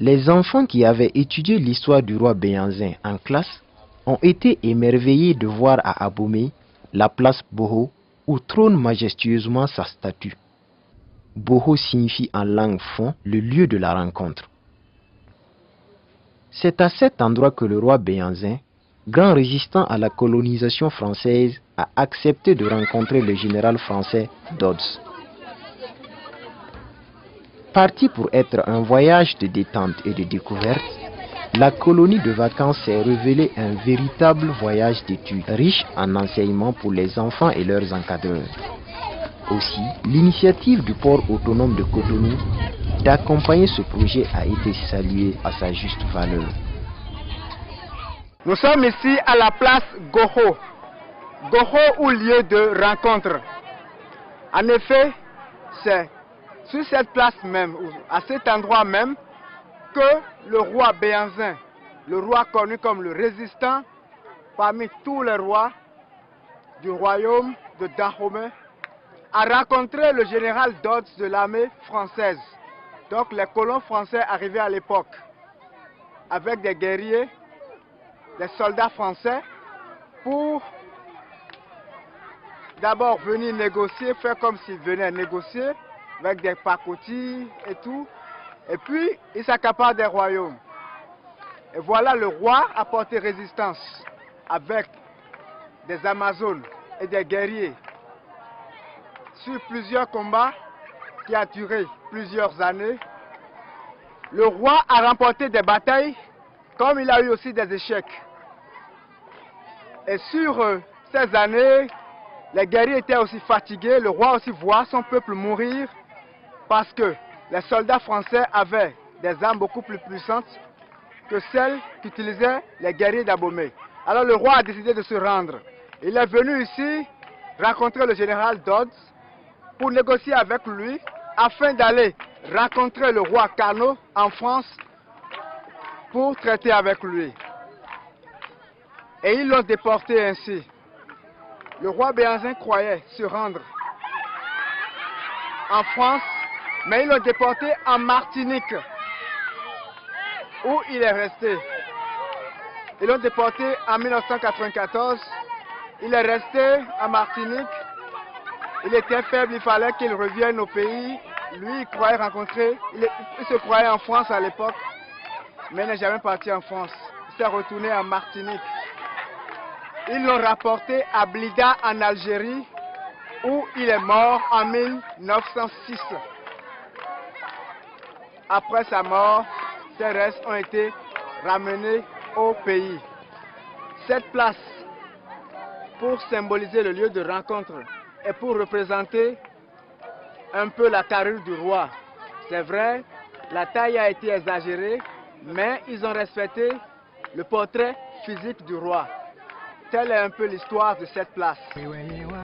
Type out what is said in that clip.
Les enfants qui avaient étudié l'histoire du roi Béhanzin en classe ont été émerveillés de voir à Abomey la place Boho où trône majestueusement sa statue. Boho signifie en langue fon le lieu de la rencontre. C'est à cet endroit que le roi Béhanzin, grand résistant à la colonisation française, a accepté de rencontrer le général français Dodds. Parti pour être un voyage de détente et de découverte, la colonie de vacances s'est révélée un véritable voyage d'études, riche en enseignements pour les enfants et leurs encadreurs. Aussi, l'initiative du port autonome de Cotonou d'accompagner ce projet a été saluée à sa juste valeur. Nous sommes ici à la place Goho. Goho ou lieu de rencontre. En effet, c'est sur cette place même, à cet endroit même, que le roi Béhanzin, le roi connu comme le résistant parmi tous les rois du royaume de Dahomey, a rencontré le général Dodds de l'armée française. Donc les colons français arrivaient à l'époque avec des guerriers, des soldats français pour d'abord venir négocier, faire comme s'ils venaient négocier avec des pacotis et tout. Et puis, ils s'accaparent des royaumes. Et voilà, le roi a porté résistance avec des Amazones et des guerriers sur plusieurs combats qui a duré plusieurs années. Le roi a remporté des batailles comme il a eu aussi des échecs. Et sur ces années, les guerriers étaient aussi fatigués. Le roi aussi voit son peuple mourir parce que les soldats français avaient des armes beaucoup plus puissantes que celles qu'utilisaient les guerriers d'Abomey. Alors le roi a décidé de se rendre. Il est venu ici rencontrer le général Dodds pour négocier avec lui afin d'aller rencontrer le roi Carnot en France pour traiter avec lui. Et ils l'ont déporté ainsi. Le roi Béhanzin croyait se rendre en France, mais ils l'ont déporté en Martinique, où il est resté. Ils l'ont déporté en 1994. Il est resté en Martinique. Il était faible, il fallait qu'il revienne au pays. Lui, il croyait rencontrer, il se croyait en France à l'époque, mais il n'est jamais parti en France. Il s'est retourné en Martinique. Ils l'ont rapporté à Blida en Algérie, où il est mort en 1906. Après sa mort, ses restes ont été ramenés au pays. Cette place, pour symboliser le lieu de rencontre et pour représenter un peu la carrure du roi. C'est vrai, la taille a été exagérée, mais ils ont respecté le portrait physique du roi. Telle est un peu l'histoire de cette place.